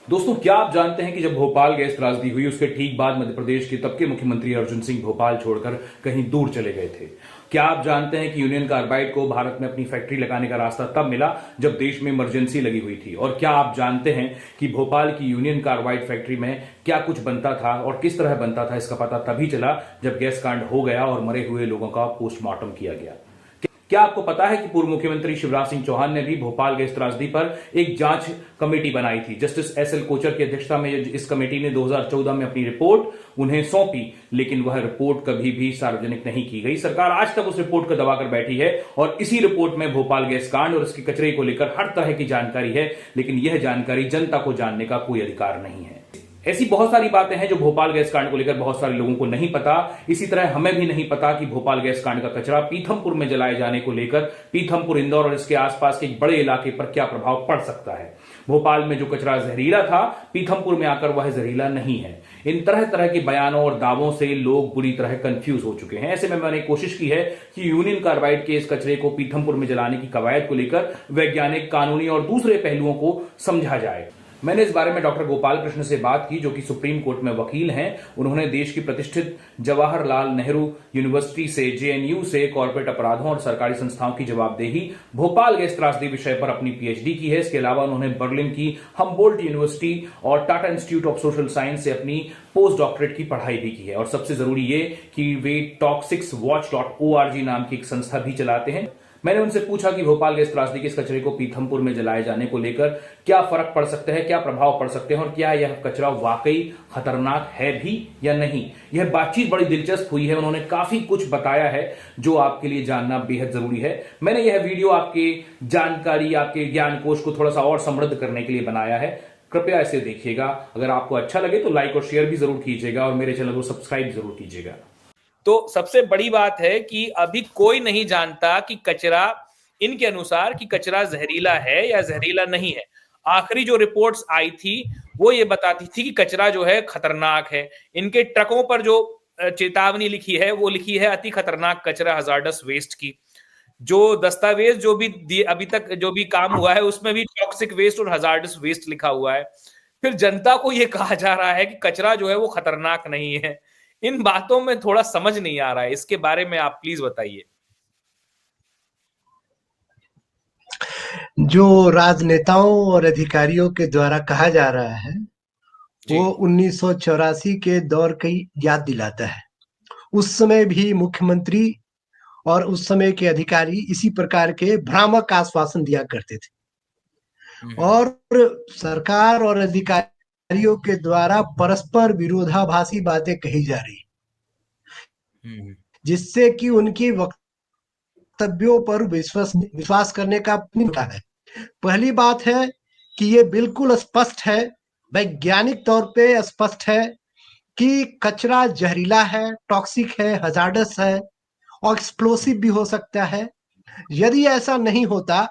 दोस्तों, क्या आप जानते हैं कि जब भोपाल गैस त्रासदी हुई उसके ठीक बाद मध्य प्रदेश के तब के मुख्यमंत्री अर्जुन सिंह भोपाल छोड़कर कहीं दूर चले गए थे। क्या आप जानते हैं कि यूनियन कार्बाइड को भारत में अपनी फैक्ट्री लगाने का रास्ता तब मिला जब देश में इमरजेंसी लगी हुई थी? और क्या आप जानते हैं कि भोपाल की यूनियन कार्बाइड फैक्ट्री में क्या कुछ बनता था और किस तरह बनता था? इसका पता तभी चला जब गैस कांड हो गया और मरे हुए लोगों का पोस्टमार्टम किया गया। क्या आपको पता है कि पूर्व मुख्यमंत्री शिवराज सिंह चौहान ने भी भोपाल गैस त्रासदी पर एक जांच कमेटी बनाई थी? जस्टिस एस एल कोचर की अध्यक्षता में इस कमेटी ने 2014 में अपनी रिपोर्ट उन्हें सौंपी, लेकिन वह रिपोर्ट कभी भी सार्वजनिक नहीं की गई। सरकार आज तक उस रिपोर्ट को दबाकर बैठी है और इसी रिपोर्ट में भोपाल गैस कांड और इसके कचरे को लेकर हर तरह की जानकारी है, लेकिन यह जानकारी जनता को जानने का कोई अधिकार नहीं है। ऐसी बहुत सारी बातें हैं जो भोपाल गैस कांड को लेकर बहुत सारे लोगों को नहीं पता। इसी तरह हमें भी नहीं पता कि भोपाल गैस कांड का कचरा पीथमपुर में जलाए जाने को लेकर पीथमपुर, इंदौर और इसके आसपास के एक बड़े इलाके पर क्या प्रभाव पड़ सकता है। भोपाल में जो कचरा जहरीला था, पीथमपुर में आकर वह जहरीला नहीं है। इन तरह तरह के बयानों और दावों से लोग बुरी तरह कंफ्यूज हो चुके हैं। ऐसे में मैंने कोशिश की है कि यूनियन कार्बाइड के इस कचरे को पीथमपुर में जलाने की कवायद को लेकर वैज्ञानिक, कानूनी और दूसरे पहलुओं को समझा जाए। मैंने इस बारे में डॉक्टर गोपाल कृष्ण से बात की, जो कि सुप्रीम कोर्ट में वकील हैं। उन्होंने देश की प्रतिष्ठित जवाहरलाल नेहरू यूनिवर्सिटी से, जेएनयू से कॉर्पोरेट अपराधों और सरकारी संस्थाओं की जवाबदेही, भोपाल गैस त्रासदी विषय पर अपनी पीएचडी की है। इसके अलावा उन्होंने बर्लिन की हम्बोल्ट यूनिवर्सिटी और Tata institute of social science से अपनी पोस्ट डॉक्टरेट की पढ़ाई भी की है। और सबसे जरूरी ये कि वे toxicswatch.org नाम की एक संस्था भी चलाते हैं। मैंने उनसे पूछा कि भोपाल गैस त्रासदी के इस कचरे को पीथमपुर में जलाए जाने को लेकर क्या फर्क पड़ सकता है, क्या प्रभाव पड़ सकते हैं और क्या यह कचरा वाकई खतरनाक है भी या नहीं। यह बातचीत बड़ी दिलचस्प हुई है। उन्होंने काफी कुछ बताया है जो आपके लिए जानना बेहद जरूरी है। मैंने यह वीडियो आपके जानकारी, आपके ज्ञान कोश को थोड़ा सा और समृद्ध करने के लिए बनाया है। कृपया इसे देखिएगा। अगर आपको अच्छा लगे तो लाइक और शेयर भी जरूर कीजिएगा और मेरे चैनल को सब्सक्राइब जरूर कीजिएगा। तो सबसे बड़ी बात है कि अभी कोई नहीं जानता कि कचरा, इनके अनुसार, कि कचरा जहरीला है या जहरीला नहीं है। आखिरी जो रिपोर्ट्स आई थी वो ये बताती थी कि कचरा जो है खतरनाक है। इनके ट्रकों पर जो चेतावनी लिखी है वो लिखी है अति खतरनाक कचरा, हजार्डस वेस्ट की। जो दस्तावेज जो भी अभी तक जो भी काम हुआ है उसमें भी टॉक्सिक वेस्ट और हजार्डस वेस्ट लिखा हुआ है। फिर जनता को यह कहा जा रहा है कि कचरा जो है वो खतरनाक नहीं है। इन बातों में थोड़ा समझ नहीं आ रहा है। इसके बारे में आप प्लीज बताइए। जो राजनेताओं और अधिकारियों के द्वारा कहा जा रहा है वो 1984 के दौर की याद दिलाता है। उस समय भी मुख्यमंत्री और उस समय के अधिकारी इसी प्रकार के भ्रामक आश्वासन दिया करते थे और सरकार और अधिकारियों के द्वारा परस्पर विरोधाभासी बातें कही जा रही, जिससे कि उनकी वक्तव्यों पर विश्वास करने का होता है। पहली बात है कि ये बिल्कुल स्पष्ट है, वैज्ञानिक तौर पे स्पष्ट है कि कचरा जहरीला है, टॉक्सिक है, हजार्डस है और एक्सप्लोसिव भी हो सकता है। यदि ऐसा नहीं होता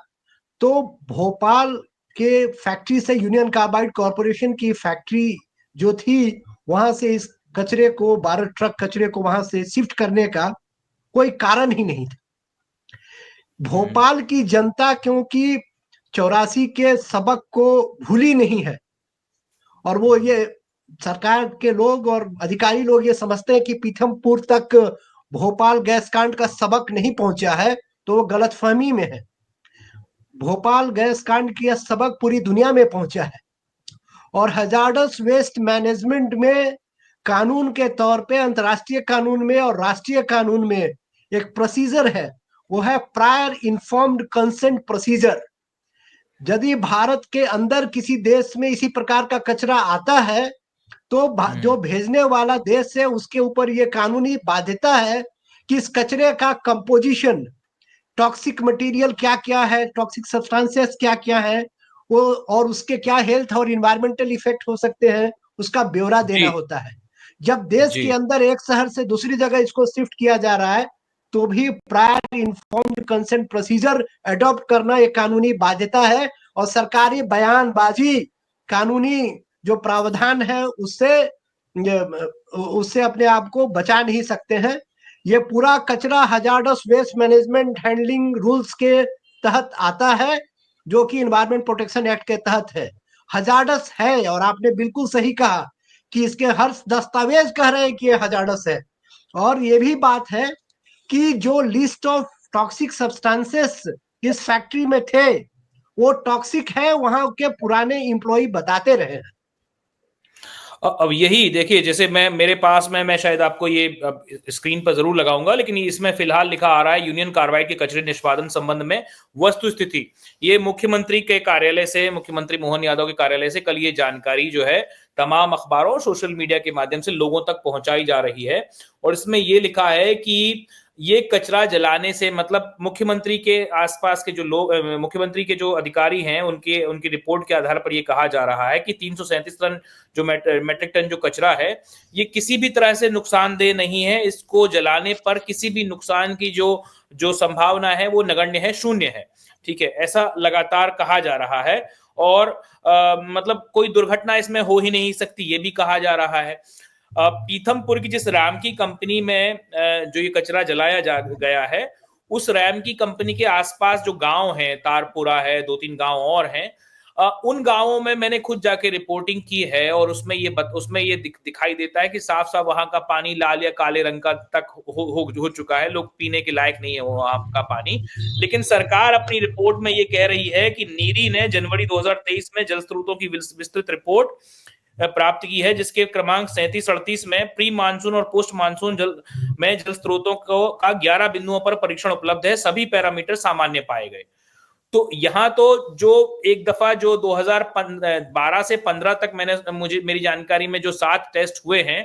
तो भोपाल के फैक्ट्री से यूनियन कार्बाइड कॉरपोरेशन की फैक्ट्री जो थी वहां से इस कचरे को, 12 ट्रक कचरे को वहां से शिफ्ट करने का कोई कारण ही नहीं था। भोपाल की जनता क्योंकि 84 के सबक को भूली नहीं है और वो ये सरकार के लोग और अधिकारी लोग ये समझते हैं कि पीथमपुर तक भोपाल गैस कांड का सबक नहीं पहुंचा है, तो वो गलतफहमी में है। भोपाल गैस कांड की सबक पूरी दुनिया में पहुंचा है और हजार्डस वेस्ट मैनेजमेंट में कानून के तौर पे, अंतर्राष्ट्रीय कानून में और राष्ट्रीय कानून में एक प्रोसीजर है, वो है प्रायर इन्फॉर्म्ड कंसेंट प्रोसीजर। यदि भारत के अंदर किसी देश में इसी प्रकार का कचरा आता है तो जो भेजने वाला देश है उसके ऊपर ये कानूनी बाध्यता है कि इस कचरे का कंपोजिशन, टॉक्सिक मटेरियल क्या क्या है, टॉक्सिक सब्सटेंसेस क्या क्या है, वो और उसके क्या हेल्थ और इन्वायरमेंटल इफेक्ट हो सकते हैं, उसका ब्यौरा देना होता है। जब देश के अंदर एक शहर से दूसरी जगह इसको शिफ्ट किया जा रहा है तो भी prior informed consent procedure adopt करना एक कानूनी बाध्यता है और सरकारी बयानबाजी, कानूनी जो प्रावधान है उससे अपने आप को बचा नहीं सकते हैं। ये पूरा कचरा hazardous waste management handling rules के तहत आता है जो कि एनवायरमेंट प्रोटेक्शन एक्ट के तहत है। हजार्डस है, और आपने बिल्कुल सही कहा कि इसके हर दस्तावेज कह रहे हैं कि ये हजार्डस है। और ये भी बात है कि जो लिस्ट ऑफ टॉक्सिक सब्सटेंसेस इस फैक्ट्री में थे वो टॉक्सिक है, वहां के पुराने एम्प्लॉय बताते रहे। अब यही देखिए, जैसे मैं मेरे पास में, मैं शायद आपको ये अब स्क्रीन पर जरूर लगाऊंगा, लेकिन इसमें फिलहाल लिखा आ रहा है यूनियन कार्बाइड के कचरे निष्पादन संबंध में वस्तु स्थिति। ये मुख्यमंत्री के कार्यालय से, मुख्यमंत्री मोहन यादव के कार्यालय से कल ये जानकारी जो है तमाम अखबारों और सोशल मीडिया के माध्यम से लोगों तक पहुंचाई जा रही है। और इसमें ये लिखा है कि ये कचरा जलाने से, मतलब मुख्यमंत्री के आसपास के जो लोग, मुख्यमंत्री के जो अधिकारी हैं, उनकी रिपोर्ट के आधार पर ये कहा जा रहा है कि 337 टन जो मेट्रिक टन जो कचरा है, ये किसी भी तरह से नुकसानदेह नहीं है। इसको जलाने पर किसी भी नुकसान की जो जो संभावना है वो नगण्य है, शून्य है। ठीक है, ऐसा लगातार कहा जा रहा है। और मतलब कोई दुर्घटना इसमें हो ही नहीं सकती, ये भी कहा जा रहा है। पीथमपुर की जिस रैम की कंपनी में जो ये कचरा जलाया जा गया है, उस रैम की कंपनी के आसपास जो गांव हैं, तारपुरा है, 2-3 गांव और हैं, उन गांवों में मैंने खुद जाके रिपोर्टिंग की है। और उसमें ये दिखाई देता है कि साफ साफ वहां का पानी लाल या काले रंग का तक हो चुका है, लोग पीने के लायक नहीं है वहां का पानी। लेकिन सरकार अपनी रिपोर्ट में ये कह रही है कि नीरी ने जनवरी 2023 में जल स्रोतों की विस्तृत रिपोर्ट प्राप्त की है, जिसके क्रमांक 37-38 में प्री मानसून और पोस्ट मानसून जल स्रोतों का 11 बिंदुओं पर परीक्षण उपलब्ध है, सभी पैरामीटर सामान्य पाए गए। तो यहाँ तो जो एक दफा जो 2012 से 15 तक मेरी जानकारी में जो 7 टेस्ट हुए हैं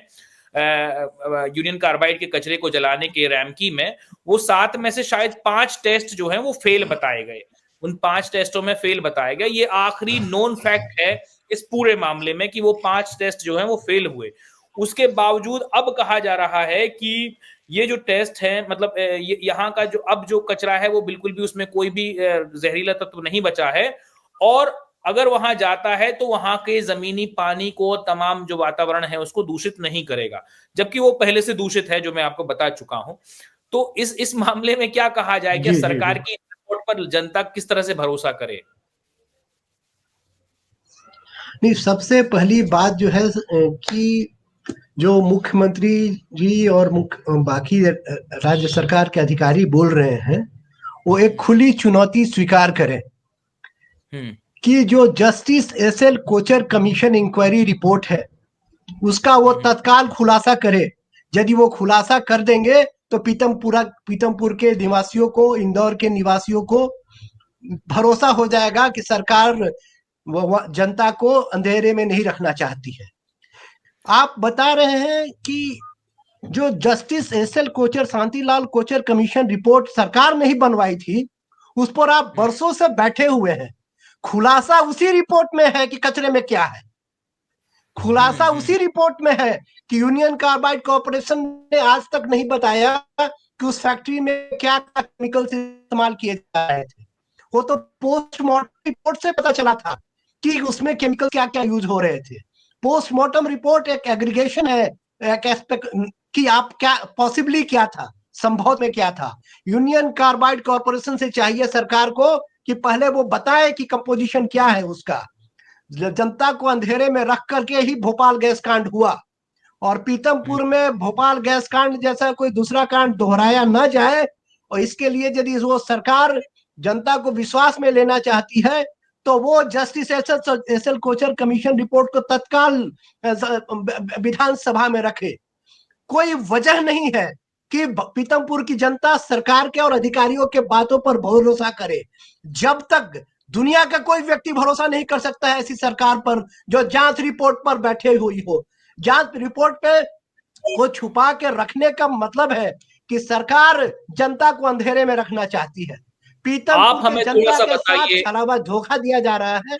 यूनियन कार्बाइड के कचरे को जलाने के रैमकी में, वो 7 में से शायद 5 टेस्ट जो हैं वो फेल बताए गए। उन 5 टेस्टों में फेल बताया गया। ये आखिरी नोन फैक्ट है इस पूरे मामले में कि वो 5 टेस्ट जो हैं वो फेल हुए। उसके बावजूद अब कहा जा रहा है कि ये जो टेस्ट है, मतलब यहाँ का जो अब जो कचरा है वो बिल्कुल भी उसमें कोई भी जहरीला तत्व नहीं बचा है। और अगर वहां जाता है तो वहां के जमीनी पानी को, तमाम जो वातावरण है उसको दूषित नहीं करेगा, जबकि वो पहले से दूषित है, जो मैं आपको बता चुका हूं। तो इस मामले में क्या कहा जाए, क्या सरकार की रिपोर्ट पर जनता किस तरह से भरोसा करे? नहीं, सबसे पहली बात जो है कि जो मुख्यमंत्री जी और बाकी राज्य सरकार के अधिकारी बोल रहे हैं, वो एक खुली चुनौती स्वीकार करें कि जो justice SL Kochar commission inquiry report है उसका वो तत्काल खुलासा करे। यदि वो खुलासा कर देंगे तो पीतमपुर के निवासियों को, इंदौर के निवासियों को भरोसा हो जाएगा कि सरकार जनता को अंधेरे में नहीं रखना चाहती है। आप बता रहे हैं कि जो justice SL Kochar, Shantilal Kochar commission report सरकार नहीं बनवाई थी, उस पर आप बरसों से बैठे हुए हैं। खुलासा उसी रिपोर्ट में है कि कचरे में क्या है। खुलासा उसी रिपोर्ट में है कि यूनियन कार्बाइड कॉर्पोरेशन ने आज तक नहीं बताया कि उस फैक्ट्री में क्या केमिकल इस्तेमाल किए जा रहे थे। वो तो पोस्टमार्टम रिपोर्ट से पता चला था कि उसमें केमिकल क्या क्या यूज हो रहे थे। पोस्टमार्टम रिपोर्ट एक एग्रीगेशन है, एक एस्पेक्ट कि आप क्या पॉसिबली क्या था, संभव में क्या था। यूनियन कार्बाइड कॉर्पोरेशन से चाहिए सरकार को कि पहले वो बताए कि कंपोजिशन क्या है उसका। जनता को अंधेरे में रख करके ही भोपाल गैस कांड हुआ, और पीतमपुर में भोपाल गैस कांड जैसा कोई दूसरा कांड दोहराया न जाए। और इसके लिए यदि वो सरकार जनता को विश्वास में लेना चाहती है तो वो justice SL Kochar commission report को तत्काल विधानसभा में रखे। कोई वजह नहीं है कि पीतमपुर की जनता सरकार के और अधिकारियों के बातों पर भरोसा करे। जब तक दुनिया का कोई व्यक्ति भरोसा नहीं कर सकता है ऐसी सरकार पर जो जांच रिपोर्ट पर बैठे हुई हो। जांच रिपोर्ट पे वो छुपा के रखने का मतलब है कि सरकार जनता को अंधेरे में रखना चाहती है। पीतमपुर की जनता के साथ छलावा धोखा दिया जा रहा है।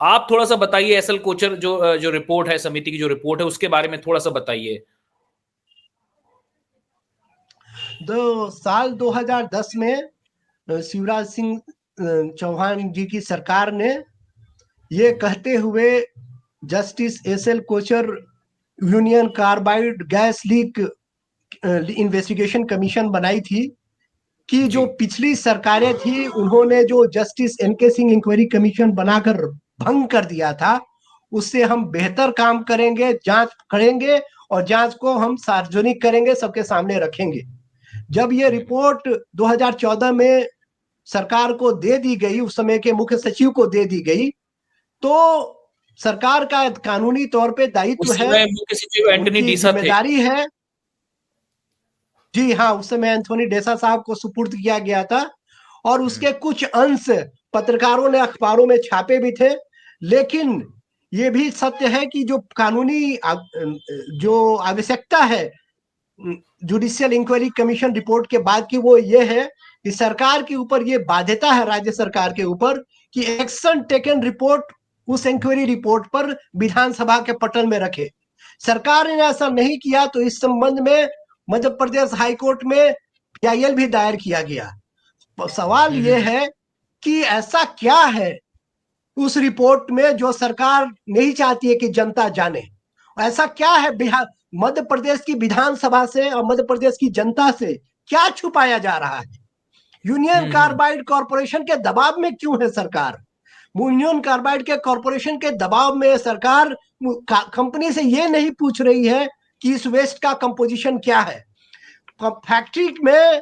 आप थोड़ा सा बताइए, एसएल कोचर जो रिपोर्ट है, समिति की जो रिपोर्ट है, उसके बारे में थोड़ा सा बताइए। साल 2010 में शिवराज सिंह चौहान जी की सरकार ने ये कहते हुए justice SL Kochar Union Carbide gas leak investigation commission बनाई थी कि जो पिछली सरकारें थी उन्होंने जो justice NK Singh inquiry commission बनाकर भंग कर दिया था, उससे हम बेहतर काम करेंगे, जांच करेंगे और जांच को हम सार्वजनिक करेंगे, सबके सामने रखेंगे। जब ये रिपोर्ट 2014 में सरकार को दे दी गई, उस समय के मुख्य सचिव को दे दी गई, तो सरकार का कानूनी तौर पे दायित्व उस है, समय मुख्य सचिव एंटनी उनकी डीसा थे। जिम्मेदारी है। जी हाँ, उस समय एंथोनी डेसा साहब को सुपुर्द किया गया था और उसके कुछ अंश पत्रकारों ने अखबारों में छापे भी थे। लेकिन ये भी सत्य है कि जो कानूनी जो आवश्यकता है जुडिशियल इंक्वायरी कमीशन रिपोर्ट के बाद की, वो ये है कि सरकार के ऊपर ये बाध्यता है, राज्य सरकार के ऊपर, कि एक्शन टेकन रिपोर्ट उस इंक्वायरी रिपोर्ट पर विधानसभा के पटल में रखे। सरकार ने ऐसा नहीं किया तो इस संबंध में मध्य प्रदेश हाईकोर्ट में PIL भी दायर किया गया। सवाल ये है कि ऐसा क्या है उस रिपोर्ट में जो सरकार नहीं चाहती है कि जनता जाने? ऐसा क्या है बिहार मध्य प्रदेश की विधानसभा से और मध्य प्रदेश की जनता से क्या छुपाया जा रहा है? यूनियन कार्बाइड कॉरपोरेशन के दबाव में क्यों है सरकार? यूनियन कार्बाइड के कॉरपोरेशन के दबाव में सरकार कंपनी से ये नहीं पूछ रही है कि इस वेस्ट का कंपोजिशन क्या है। फैक्ट्री में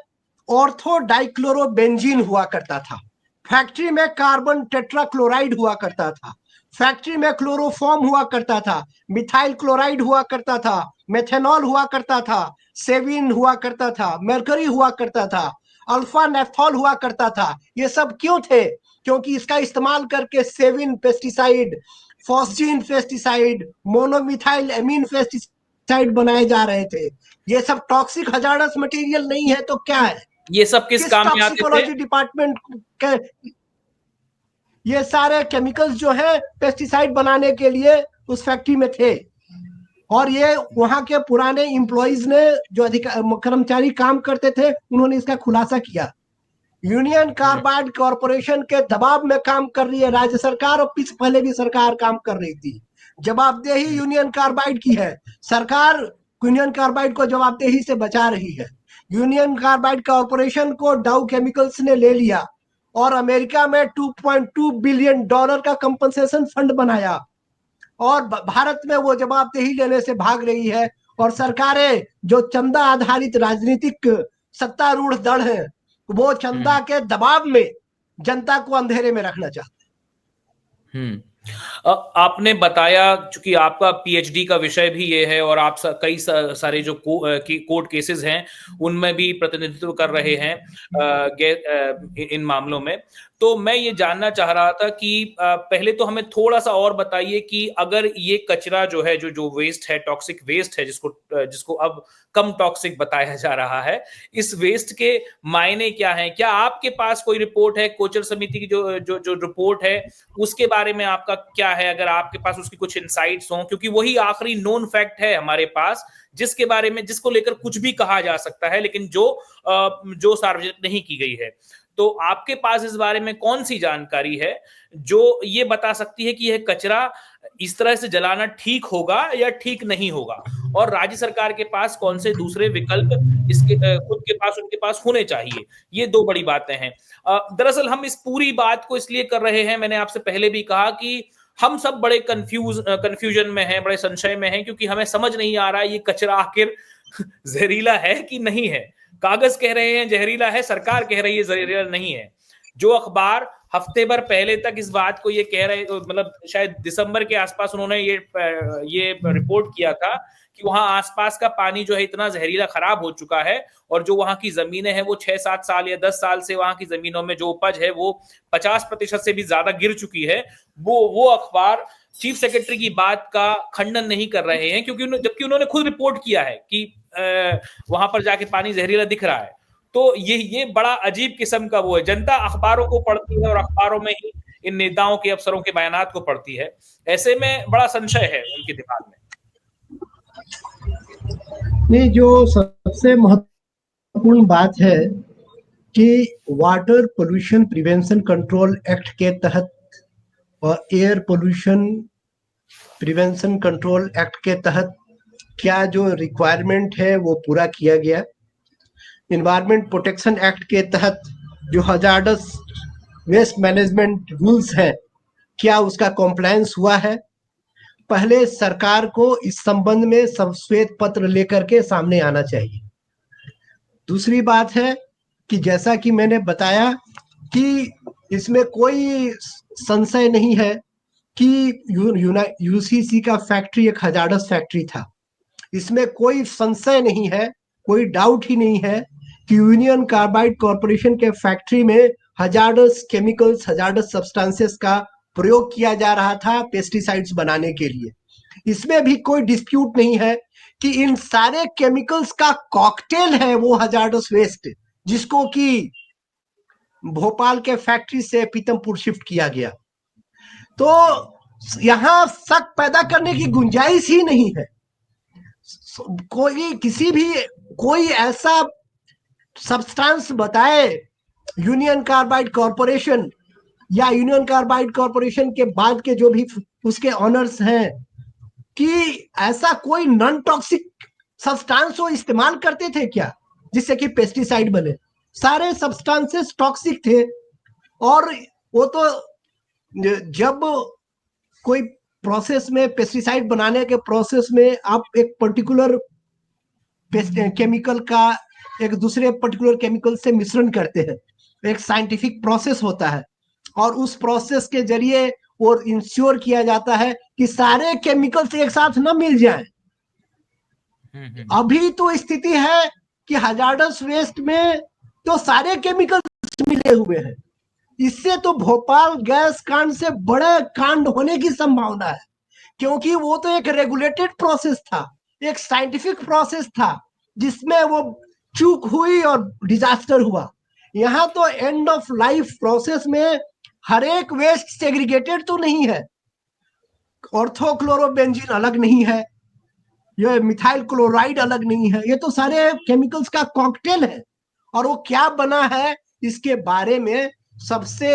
ऑर्थो डाइक्लोरोबेंजीन हुआ करता था, फैक्ट्री में कार्बन टेट्राक्लोराइड हुआ करता था, फैक्ट्री में क्लोरोफॉर्म हुआ करता था, मिथाइल क्लोराइड हुआ करता था, मेथेनॉल हुआ करता था, सेविन हुआ करता था, मरकरी हुआ करता था, अल्फा नेफ्थॉल हुआ करता था। ये सब क्यों थे? क्योंकि इसका इस्तेमाल करके Sevin pesticide, phosgene pesticide, monomethyl amine pesticide बनाए जा रहे थे। ये सब टॉक्सिक हजार्डस मटेरियल नहीं है तो क्या है? ये सब किस काम में आते थे? टॉक्सिकोलॉजी डिपार्टमेंट के ये सारे केमिकल्स जो है पेस्टिसाइड बनाने के लिए उस फैक्ट्री में थे। और ये वहां के पुराने एम्प्लॉइज ने, जो कर्मचारी काम करते थे, उन्होंने इसका खुलासा किया। यूनियन कार्बाइड कॉरपोरेशन के दबाव में काम कर रही है राज्य सरकार, और पहले भी सरकार काम कर रही थी। जवाबदेही यूनियन कार्बाइड की है, सरकार यूनियन कार्बाइड को जवाबदेही से बचा रही है। यूनियन कार्बाइड कॉरपोरेशन को डाउ केमिकल्स ने ले लिया और अमेरिका में $2.2 बिलियन का कंपनसेशन फंड बनाया, और भारत में वो जवाबदेही लेने से भाग रही है। और सरकारें जो चंदा आधारित राजनीतिक सत्तारूढ़ दल है, वो चंदा के दबाव में जनता को अंधेरे में रखना चाहते हैं। आपने बताया, चूंकि आपका PhD का विषय भी ये है और आप कई सारे जो कोर्ट केसेस हैं उनमें भी प्रतिनिधित्व कर रहे हैं इन मामलों में, तो मैं ये जानना चाह रहा था कि पहले तो हमें थोड़ा सा और बताइए कि अगर ये कचरा जो है, जो वेस्ट है, टॉक्सिक वेस्ट है, जिसको अब कम टॉक्सिक बताया जा रहा है, इस वेस्ट के मायने क्या हैं? क्या आपके पास कोई रिपोर्ट है? कोचर समिति की जो रिपोर्ट है उसके बारे में आपका क्या है, अगर आपके पास उसकी कुछ इनसाइट्स हों, क्योंकि वही आखिरी नोन फैक्ट है हमारे पास जिसके बारे में, जिसको लेकर कुछ भी कहा जा सकता है, लेकिन जो सार्वजनिक नहीं की गई है। तो आपके पास इस बारे में कौन सी जानकारी है जो ये बता सकती है कि यह कचरा इस तरह से जलाना ठीक होगा या ठीक नहीं होगा, और राज्य सरकार के पास कौन से दूसरे विकल्प इसके खुद के पास, उनके पास होने चाहिए? ये दो बड़ी बातें हैं। दरअसल हम इस पूरी बात को इसलिए कर रहे हैं, मैंने आपसे पहले भी कहा कि हम सब बड़े कंफ्यूजन में हैं, बड़े संशय में हैं, क्योंकि हमें समझ नहीं आ रहा है ये कचरा आखिर जहरीला है कि नहीं है। कागज कह रहे हैं जहरीला है, सरकार कह रही है जहरीला नहीं है। जो अखबार हफ्ते भर पहले तक इस बात को ये कह रहे, मतलब शायद दिसंबर के आसपास उन्होंने ये रिपोर्ट किया था कि वहां आसपास का पानी जो है इतना जहरीला खराब हो चुका है, और जो वहां की जमीनें हैं वो 6-7 साल या 10 साल से वहां की जमीनों में जो उपज है वो 50% से भी ज्यादा गिर चुकी है। वो अखबार चीफ सेक्रेटरी की बात का खंडन नहीं कर रहे हैं, क्योंकि जबकि उन्होंने खुद रिपोर्ट किया है कि वहां पर जाके पानी जहरीला दिख रहा है। तो ये बड़ा अजीब किस्म का वो है। जनता अखबारों को पढ़ती है और अखबारों में ही इन नेताओं के, अफसरों के बयानात को पढ़ती है। ऐसे में बड़ा संशय है उनके दिमाग में। नहीं, जो सबसे महत्वपूर्ण बात है कि water pollution prevention control act के तहत और air pollution prevention control act के तहत क्या जो रिक्वायरमेंट है वो पूरा किया गया। इन्वायरमेंट प्रोटेक्शन एक्ट के तहत जो हजार्डस वेस्ट मैनेजमेंट रूल्स हैं क्या उसका कॉम्प्लायंस हुआ है? पहले सरकार को इस संबंध में सब श्वेत पत्र लेकर के सामने आना चाहिए। दूसरी बात है कि जैसा कि मैंने बताया कि इसमें कोई संशय नहीं है कि यूसीसी का फैक्ट्री एक हजार्डस फैक्ट्री था। इसमें कोई संशय नहीं है, कोई डाउट ही नहीं है कि यूनियन कार्बाइड कॉरपोरेशन के फैक्ट्री में हजार्डस केमिकल्स, हजार्डस सब्सटेंसेस का प्रयोग किया जा रहा था पेस्टिसाइड्स बनाने के लिए। इसमें भी कोई डिस्प्यूट नहीं है कि इन सारे केमिकल्स का कॉकटेल है वो हजार्डस वेस्ट, जिसको कि भोपाल के फैक्ट्री से पीतमपुर शिफ्ट किया गया। तो यहां शक पैदा करने की गुंजाइश ही नहीं है। कोई ऐसा सब्सटेंस बताए यूनियन कार्बाइड कॉरपोरेशन या यूनियन कार्बाइड कॉरपोरेशन के बाद के जो भी उसके ऑनर्स हैं कि ऐसा कोई नॉन टॉक्सिक सब्सटेंस वो इस्तेमाल करते थे क्या जिससे कि पेस्टिसाइड बने? सारे सब्सटेंसेस टॉक्सिक थे। और वो तो जब कोई प्रोसेस में, पेस्टिसाइड बनाने के प्रोसेस में आप एक पर्टिकुलर केमिकल का एक दूसरे पर्टिकुलर केमिकल से मिश्रण करते हैं, एक साइंटिफिक प्रोसेस होता है और उस प्रोसेस के जरिए वो इंश्योर किया जाता है कि सारे केमिकल्स एक साथ न मिल जाएं। अभी तो स्थिति है कि हजार्डस वेस्ट में तो सारे केमिकल्स मिले हुए हैं। इससे तो भोपाल गैस कांड से बड़े कांड होने की संभावना है, क्योंकि वो तो एक रेगुलेटेड प्रोसेस था, एक साइंटिफिक प्रोसेस था जिसमें वो चूक हुई और डिजास्टर हुआ। यहाँ तो एंड ऑफ लाइफ प्रोसेस में हर एक वेस्ट सेग्रीगेटेड तो नहीं है, ऑर्थोक्लोरोबेंजीन अलग नहीं है, ये मिथाइल क्लोराइड अलग नहीं है, ये तो सारे केमिकल्स का कॉकटेल है। और वो क्या बना है इसके बारे में सबसे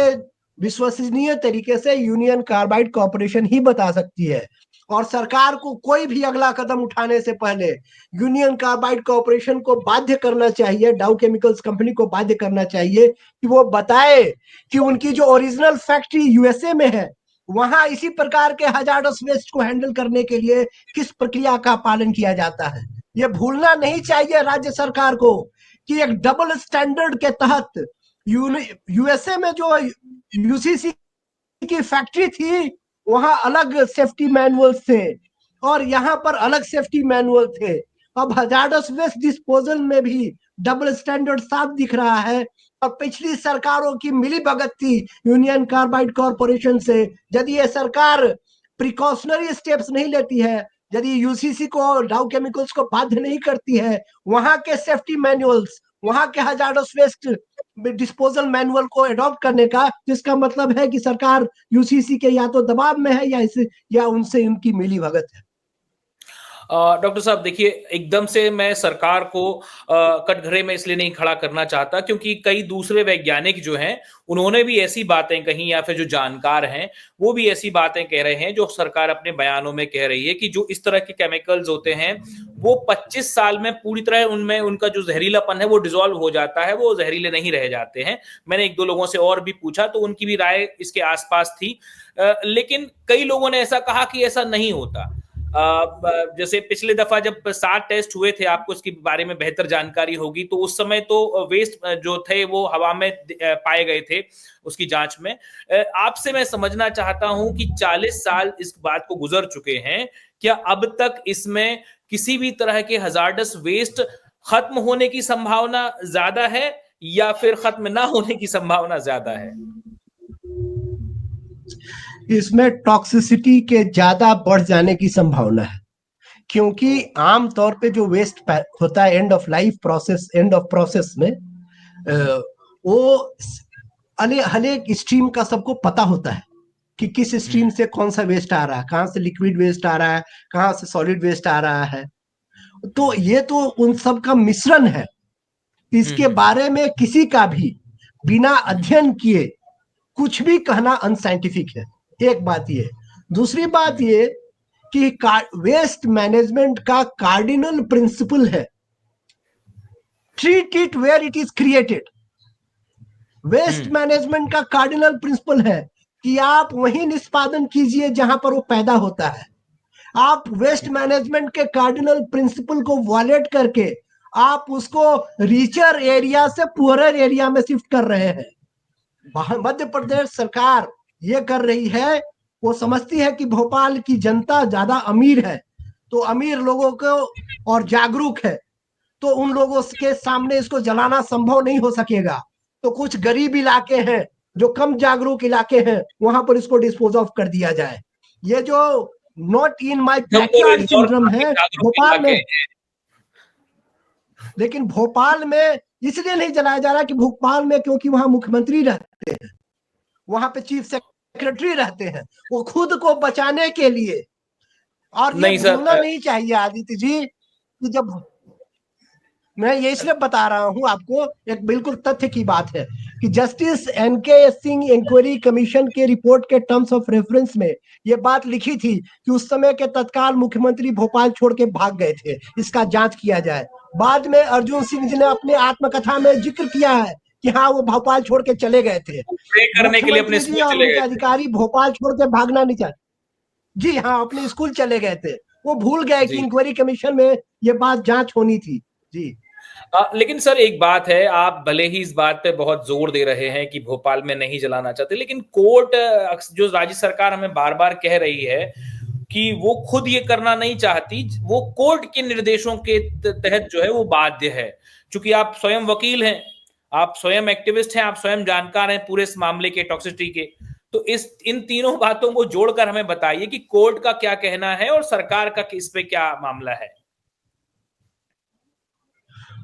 विश्वसनीय तरीके से यूनियन कार्बाइड कॉरपोरेशन ही बता सकती है। और सरकार को कोई भी अगला कदम उठाने से पहले यूनियन कार्बाइड कॉरपोरेशन को बाध्य करना चाहिए, डाउ केमिकल्स कंपनी को बाध्य करना चाहिए कि वो बताए कि उनकी जो ओरिजिनल फैक्ट्री यूएसए में है वहां इसी प्रकार के हजार्डस वेस्ट को हैंडल करने के लिए किस प्रक्रिया का पालन किया जाता है। ये भूलना नहीं चाहिए राज्य सरकार को कि एक डबल स्टैंडर्ड के तहत यूएसए में जो यूसीसी की फैक्ट्री थी वहां अलग सेफ्टी मैनुअल थे और यहाँ पर अलग सेफ्टी मैनुअल थे। अब हजार्डस वेस्ट डिस्पोजल में भी डबल स्टैंडर्ड साफ दिख रहा है और पिछली सरकारों की मिलीभगत थी यूनियन कार्बाइड कॉरपोरेशन से। यदि ये सरकार प्रिकॉशनरी स्टेप्स नहीं लेती है, यदि यूसीसी को, डाउ केमिकल्स को बाध्य नहीं करती है वहां के सेफ्टी मैनुअल्स, वहां के हजार्डस वेस्ट डिस्पोजल मैनुअल को अडॉप्ट करने का, जिसका मतलब है कि सरकार यूसीसी के या तो दबाव में है या उनसे उनकी मिलीभगत है। डॉक्टर साहब देखिए, एकदम से मैं सरकार को कटघरे में इसलिए नहीं खड़ा करना चाहता क्योंकि कई दूसरे वैज्ञानिक जो हैं उन्होंने भी ऐसी बातें कही, या फिर जो जानकार हैं वो भी ऐसी बातें कह रहे हैं जो सरकार अपने बयानों में कह रही है कि जो इस तरह के केमिकल्स होते हैं वो 25 साल में पूरी तरह उनमें उनका जो जहरीलापन है वो डिसॉल्व हो जाता है, वो जहरीले नहीं रह जाते हैं। मैंने एक दो लोगों से और भी पूछा तो उनकी भी राय इसके आसपास थी, लेकिन कई लोगों ने ऐसा कहा कि ऐसा नहीं होता। जैसे पिछले दफा जब 7 टेस्ट हुए थे, आपको इसके बारे में बेहतर जानकारी होगी, तो उस समय तो वेस्ट जो थे वो हवा में पाए गए थे उसकी जांच में। आपसे मैं समझना चाहता हूं कि 40 साल इस बात को गुजर चुके हैं, क्या अब तक इसमें किसी भी तरह के हजार्डस वेस्ट खत्म होने की संभावना ज्यादा है या फिर खत्म ना होने की संभावना ज्यादा है? इसमें टॉक्सिसिटी के ज्यादा बढ़ जाने की संभावना है, क्योंकि आमतौर पे जो वेस्ट होता है end of life process, end of process में वो हर एक स्ट्रीम का सबको पता होता है कि किस स्ट्रीम से कौन सा वेस्ट आ रहा है, कहाँ से लिक्विड वेस्ट आ रहा है, कहाँ से सॉलिड वेस्ट आ रहा है। तो ये तो उन सब का मिश्रण है। इसके बारे में किसी का भी बिना अध्ययन किए कुछ भी कहना अनसाइंटिफिक है, एक बात ये। दूसरी बात ये कि वेस्ट मैनेजमेंट का कार्डिनल प्रिंसिपल है treat it where it is created. Waste management का कार्डिनल प्रिंसिपल है कि आप वही निष्पादन कीजिए जहां पर वो पैदा होता है। आप वेस्ट मैनेजमेंट के कार्डिनल प्रिंसिपल को वायलेट करके आप उसको रिचर एरिया से पुअरर एरिया में शिफ्ट कर रहे हैं। मध्य प्रदेश सरकार ये कर रही है, वो समझती है कि भोपाल की जनता ज्यादा अमीर है, तो अमीर लोगों को और जागरूक है, तो उन लोगों के सामने इसको जलाना संभव नहीं हो सकेगा। तो कुछ गरीब इलाके हैं, जो कम जागरूक इलाके हैं, वहां पर इसको डिस्पोज ऑफ कर दिया जाए। ये जो not in my backyard syndrome है भोपाल में, लेकिन भोपाल में इसलिए नहीं जलाया जा रहा कि भोपाल में, क्योंकि वहां मुख्यमंत्री रहते हैं, वहां पे चीफ सेक्रेटरी रहते हैं, वो खुद को बचाने के लिए। और ये भूलना नहीं चाहिए आदित्य जी कि जब मैं ये इसलिए बता रहा हूं आपको, एक बिल्कुल तथ्य की बात है कि justice NK Singh inquiry commission के रिपोर्ट के टर्म्स ऑफ रेफरेंस में ये बात लिखी थी कि उस समय के तत्काल मुख्यमंत्री भोपाल छोड़ के भाग गए थे, इसका जांच किया जाए। बाद में अर्जुन सिंह जी ने अपने आत्मकथा में जिक्र किया है कि हाँ वो भोपाल छोड़ के चले गए थे, करने के लिए अपने स्कूल और उनके अधिकारी भोपाल छोड़ के भागना नहीं चाहते। जी हाँ, अपने स्कूल चले गए थे, वो भूल गए कि इंक्वायरी कमीशन में ये बात जांच होनी थी। जी लेकिन सर एक बात है, आप भले ही इस बात पे बहुत जोर दे रहे हैं कि भोपाल में नहीं जलाना चाहते, लेकिन कोर्ट, जो राज्य सरकार हमें बार बार कह रही है कि वो खुद ये करना नहीं चाहती, वो कोर्ट के निर्देशों के तहत जो है वो बाध्य है। क्योंकि आप स्वयं वकील हैं, आप स्वयं एक्टिविस्ट हैं, आप स्वयं जानकार हैं पूरे इस मामले के, टॉक्सिसिटी के। तो इन तीनों बातों को जोड़कर हमें बताइए कि कोर्ट का क्या कहना है और सरकार का इस पे क्या मामला है।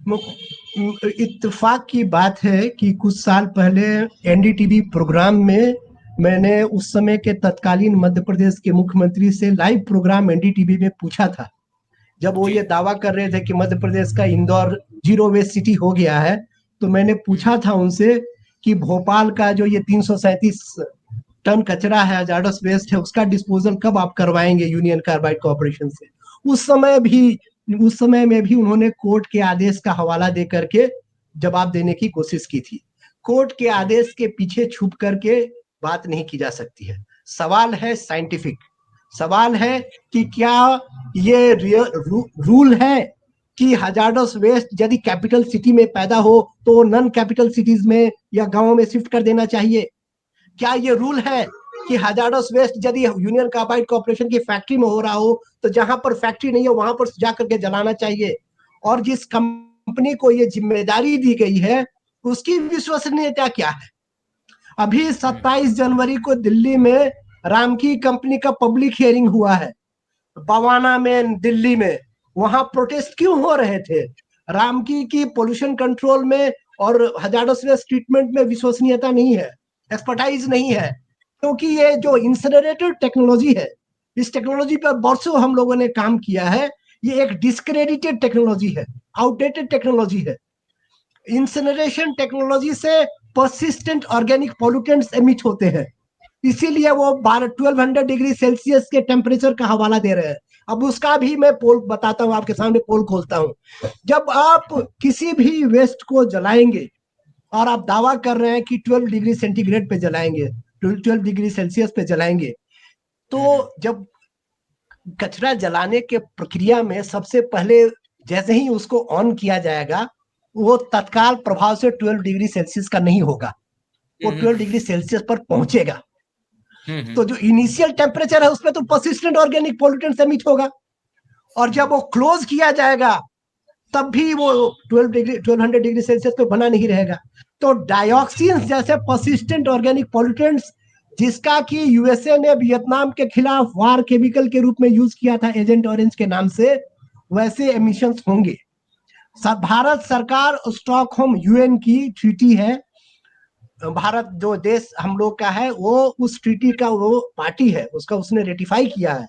इत्तेफाक की बात है कि कुछ साल पहले एनडीटीवी प्रोग्राम में मैंने उस समय के तत्कालीन मध्य प्रदेश के मुख्यमंत्री से लाइव प्रोग्राम एनडीटीवी में पूछा था, जब वो ये दावा कर रहे थे कि मध्य प्रदेश का इंदौर जीरो वेस्ट सिटी हो गया है। तो मैंने पूछा था उनसे कि भोपाल का जो ये 337 टन कचरा है, हजार्डस वेस्ट है, उसका डिस्पोजल कब आप करवाएंगे यूनियन कार्बाइड कॉर्पोरेशन से। उस समय में भी उन्होंने कोर्ट के आदेश का हवाला दे करके जवाब देने की कोशिश की थी। कोर्ट के आदेश के पीछे छुप करके बात नहीं की जा सकती है। सवाल है साइंटिफिक, सवाल है कि क्या ये रूल है कि हजार्डस वेस्ट यदि कैपिटल सिटी में पैदा हो तो नॉन कैपिटल सिटीज में या गांवों में शिफ्ट कर देना चाहिए। क्या ये रूल है कि हजार्डस वेस्ट यदि यूनियन कार्बाइड कॉर्पोरेशन की फैक्ट्री में हो रहा हो तो जहां पर फैक्ट्री नहीं है वहां पर जाकर के जलाना चाहिए। और जिस कंपनी को ये जिम्मेदारी दी गई है उसकी विश्वसनीयता क्या है। अभी 27 जनवरी को दिल्ली में रामकी कंपनी का पब्लिक हियरिंग हुआ है, बवाना में, दिल्ली में। वहां प्रोटेस्ट क्यों हो रहे थे? रामकी की पोल्यूशन कंट्रोल में और हजार्डस वेस्ट ट्रीटमेंट में विश्वसनीयता नहीं है, एक्सपर्टाइज नहीं है, क्योंकि ये जो इंसिनरेटर टेक्नोलॉजी है, इस टेक्नोलॉजी पर वर्षों हम लोगों ने काम किया है। ये एक डिस्क्रेडिटेड टेक्नोलॉजी है, आउटडेटेड टेक्नोलॉजी है। इंसिनरेशन टेक्नोलॉजी से पर्सिस्टेंट ऑर्गेनिक पॉल्यूटेंट्स एमिट होते हैं, इसीलिए वो 1200 डिग्री सेल्सियस के टेम्परेचर का हवाला दे रहे हैं। अब उसका भी मैं पोल बताता हूं, आपके सामने पोल खोलता हूं। जब आप किसी भी वेस्ट को जलाएंगे और आप दावा कर रहे हैं कि 12 डिग्री सेंटीग्रेड पे जलाएंगे, 12 डिग्री सेल्सियस पे जलाएंगे, तो जब कचरा जलाने के प्रक्रिया में सबसे पहले जैसे ही उसको ऑन किया जाएगा वो तत्काल प्रभाव से 12 डिग्री सेल्सियस का नहीं होगा, वो 12 डिग्री सेल्सियस पर पहुंचेगा। तो जो इनिशियल टेम्परेचर है उसमें तो पर्सिस्टेंट ऑर्गेनिक पॉल्यूटेंट्स एमिट होगा, और जब वो क्लोज किया जाएगा तब भी वो 1200 डिग्री सेल्सियस पे बना नहीं रहेगा। तो डाइऑक्सिन जैसे पर्सिस्टेंट ऑर्गेनिक पॉल्यूटेंट्स, जिसका कि यूएसए ने वियतनाम के खिलाफ वार केमिकल के रूप में यूज किया था एजेंट ऑरेंज के नाम से, वैसे एमिशंस होंगे। भारत सरकार स्टॉकहोम यूएन की ट्रीटी है, भारत जो देश हम लोग का है वो उस ट्रीटी का वो पार्टी है, उसका उसने रेटिफाई किया है।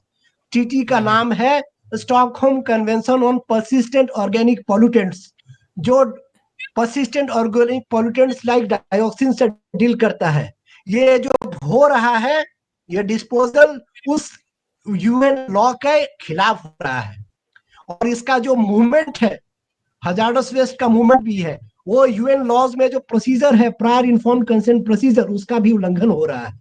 ट्रीटी का नाम है Stockholm Convention on persistent organic pollutants, जो persistent organic pollutants like dioxin से डील करता है। ये जो हो रहा है ये डिस्पोजल उस यूएन लॉ के खिलाफ हो रहा है, और इसका जो मूवमेंट है, हजार्डस वेस्ट का मूवमेंट भी है, वो यूएन लॉज में जो प्रोसीजर है, प्रायर इन्फॉर्म्ड कंसेंट प्रोसीजर, उसका भी उल्लंघन हो रहा है।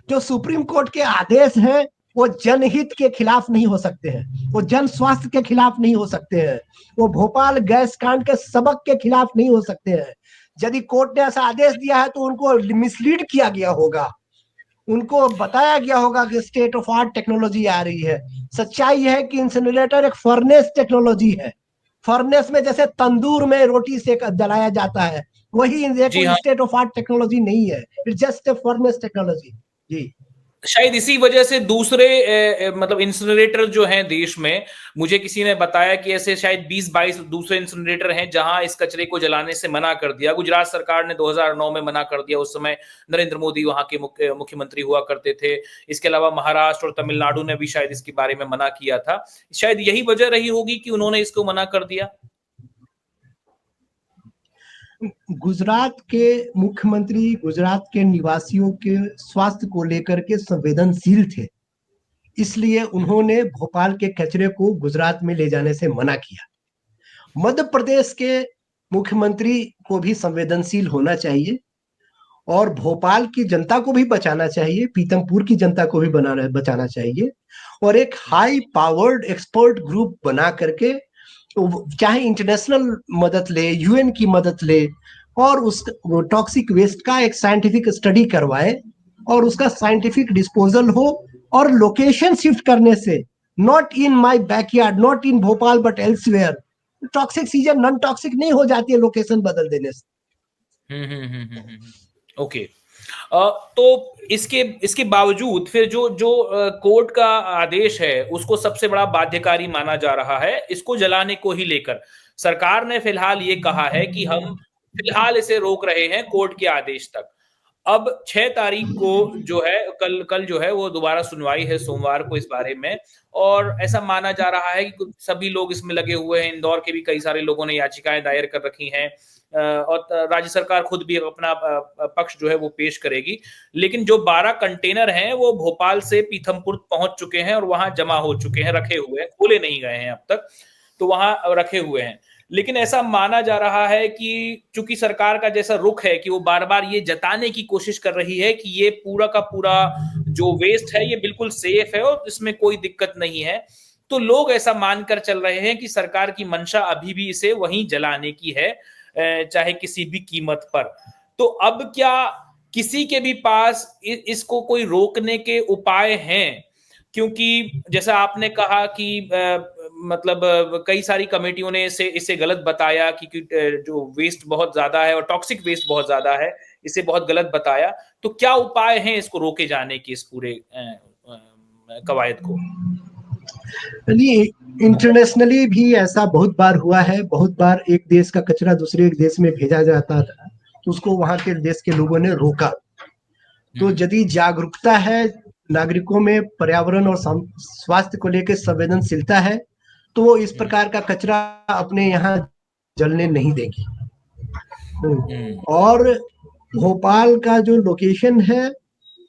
जो सुप्रीम कोर्ट के आदेश हैं वो जनहित के खिलाफ नहीं हो सकते हैं, वो जन स्वास्थ्य के खिलाफ नहीं हो सकते हैं, वो भोपाल गैस कांड के सबक के खिलाफ नहीं हो सकते हैं। यदि कोर्ट ने ऐसा आदेश दिया है तो उनको मिसलीड किया गया होगा, उनको बताया गया होगा कि स्टेट ऑफ आर्ट टेक्नोलॉजी आ रही है। सच्चाई है कि इंसिनरेटर एक फर्नेस टेक्नोलॉजी है। फर्नेस में जैसे तंदूर में रोटी सेक जलाया जाता है, वही जी कोई हाँ, स्टेट ऑफ आर्ट टेक्नोलॉजी नहीं है, it's just a furnace technology. जी शायद इसी वजह से दूसरे मतलब इंसिनरेटर जो हैं देश में, मुझे किसी ने बताया कि ऐसे शायद 20-22 दूसरे इंसिनरेटर हैं जहां इस कचरे को जलाने से मना कर दिया। गुजरात सरकार ने 2009 में मना कर दिया, उस समय नरेंद्र मोदी वहां के मुख्यमंत्री हुआ करते थे। इसके अलावा महाराष्ट्र और तमिलनाडु ने भी शायद इसके बारे में मना किया था। शायद यही वजह रही होगी कि उन्होंने इसको मना कर दिया। गुजरात के मुख्यमंत्री गुजरात के निवासियों के स्वास्थ्य को लेकर के संवेदनशील थे, इसलिए उन्होंने भोपाल के कचरे को गुजरात में ले जाने से मना किया। मध्य प्रदेश के मुख्यमंत्री को भी संवेदनशील होना चाहिए और भोपाल की जनता को भी बचाना चाहिए, पीतमपुर की जनता को भी बचाना चाहिए, और एक हाई पावर्ड एक्सपर्ट ग्रुप बना करके चाहे इंटरनेशनल मदद ले, यूएन की मदद ले, और उस टॉक्सिक वेस्ट का एक साइंटिफिक स्टडी करवाए और उसका साइंटिफिक डिस्पोजल हो, और लोकेशन शिफ्ट करने से, not in my backyard, not in Bhopal but elsewhere, toxic चीजें नॉन टॉक्सिक नहीं हो जाती है लोकेशन बदल देने से। ओके। तो इसके इसके बावजूद फिर जो जो कोर्ट का आदेश है उसको सबसे बड़ा बाध्यकारी माना जा रहा है, इसको जलाने को ही लेकर सरकार ने फिलहाल ये कहा है कि हम फिलहाल इसे रोक रहे हैं कोर्ट के आदेश तक। अब 6 तारीख को जो है कल जो है वो दोबारा सुनवाई है सोमवार को इस बारे में, और ऐसा माना जा रहा है कि सभी लोग इसमें लगे हुए हैं। इंदौर के भी कई सारे लोगों ने याचिकाएं दायर कर रखी हैं, और राज्य सरकार खुद भी अपना पक्ष जो है वो पेश करेगी। लेकिन जो 12 कंटेनर हैं वो भोपाल से पीथमपुर पहुंच चुके हैं और वहां जमा हो चुके हैं, रखे हुए हैं, खोले नहीं गए हैं अब तक, तो वहां रखे हुए हैं। लेकिन ऐसा माना जा रहा है कि चूंकि सरकार का जैसा रुख है कि वो बार बार ये जताने की कोशिश कर रही है कि ये पूरा का पूरा जो वेस्ट है ये बिल्कुल सेफ है और इसमें कोई दिक्कत नहीं है, तो लोग ऐसा मानकर चल रहे हैं कि सरकार की मंशा अभी भी इसे वहीं जलाने की है, चाहे किसी भी कीमत पर। तो अब क्या किसी के भी पास इसको कोई रोकने के उपाय हैं? क्योंकि जैसा आपने कहा कि मतलब कई सारी कमेटियों ने इसे गलत बताया कि जो वेस्ट बहुत ज्यादा है और टॉक्सिक वेस्ट बहुत ज्यादा है, इसे बहुत गलत बताया। तो क्या उपाय हैं इसको रोके जाने की, इस पूरे कवायद को? इंटरनेशनली भी ऐसा बहुत बार हुआ है, बहुत बार एक देश का कचरा दूसरे एक देश में भेजा जाता था तो उसको वहां के देश के लोगों ने रोका। तो यदि जागरूकता है नागरिकों में, पर्यावरण और स्वास्थ्य को लेकर संवेदनशीलता है, तो वो इस प्रकार का कचरा अपने यहाँ जलने नहीं देगी। और भोपाल का जो लोकेशन है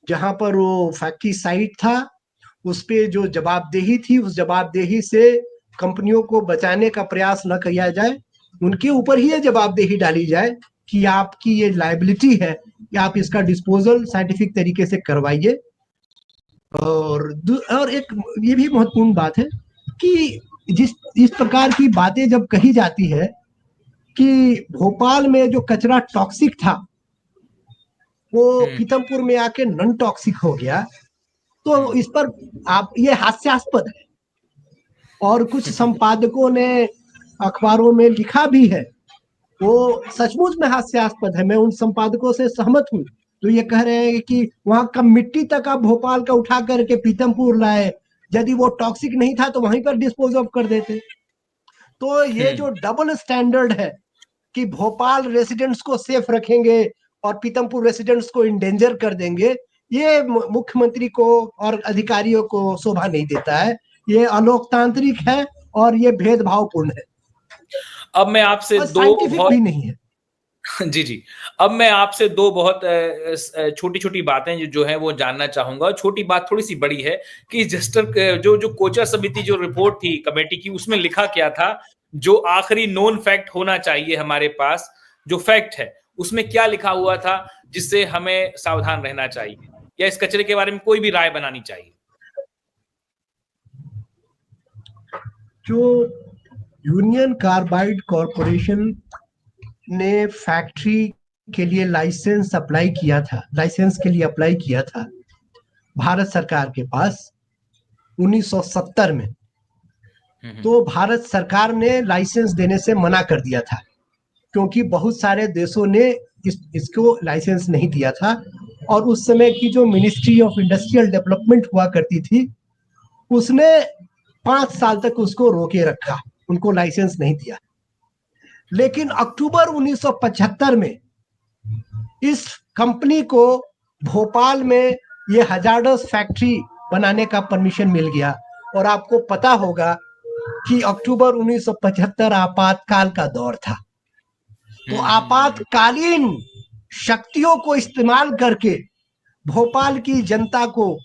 जहां पर वो फैक्ट्री साइट था, उस पे जो जवाबदेही थी, उस जवाबदेही से कंपनियों को बचाने का प्रयास न किया जाए, उनके ऊपर ही ये जवाबदेही डाली जाए कि आपकी ये लायबिलिटी है कि आप इसका डिस्पोजल साइंटिफिक तरीके से करवाइए। और एक ये भी महत्वपूर्ण बात है कि इस प्रकार की बातें जब कही जाती है कि भोपाल में जो कचरा टॉक्सिक था वो पीतमपुर में आके नॉन टॉक्सिक हो गया, तो इस पर आप ये हास्यास्पद है। और कुछ संपादकों ने अखबारों में लिखा भी है, वो सचमुच में हास्यास्पद है। मैं उन संपादकों से सहमत हूँ तो ये कह रहे हैं कि वहां का मिट्टी तक आप भोपाल का उठा करके पीतमपुर लाए, यदि वो टॉक्सिक नहीं था तो वहीं पर डिस्पोज ऑफ कर देते। तो ये जो डबल स्टैंडर्ड है कि भोपाल रेसिडेंट्स को सेफ रखेंगे और पीतमपुर रेसिडेंट्स को इंडेंजर कर देंगे, ये मुख्यमंत्री को और अधिकारियों को शोभा नहीं देता है। ये अलोकतांत्रिक है और ये भेदभावपूर्ण है। अब मैं आपसे साइंटिफिक भी नहीं है। जी जी, अब मैं आपसे दो बहुत छोटी छोटी बातें जो है वो जानना चाहूंगा। छोटी बात थोड़ी सी बड़ी है कि जस्टर जो कोचर समिति जो रिपोर्ट थी कमेटी की, उसमें लिखा क्या था, जो आखिरी नोन फैक्ट होना चाहिए हमारे पास, जो फैक्ट है उसमें क्या लिखा हुआ था जिससे हमें सावधान रहना चाहिए? या इस कचरे के बारे में कोई भी राय बनानी चाहिए? जो यूनियन कार्बाइड कॉरपोरेशन ने फैक्ट्री के लिए लाइसेंस के लिए अप्लाई किया था भारत सरकार के पास 1970 में, तो भारत सरकार ने लाइसेंस देने से मना कर दिया था, क्योंकि बहुत सारे देशों ने इसको लाइसेंस नहीं दिया था। और उस समय की जो मिनिस्ट्री ऑफ इंडस्ट्रियल डेवलपमेंट हुआ करती थी, उसने 5 साल तक उसको रोके रखा, उनको लाइसेंस नहीं दिया। लेकिन अक्टूबर 1975 में इस कंपनी को भोपाल में ये हजार्डस फैक्ट्री बनाने का परमिशन मिल गया। और आपको पता होगा कि अक्टूबर 1975 आपातकाल का दौर था, तो आपातकालीन शक्तियों को इस्तेमाल करके भोपाल की जनता को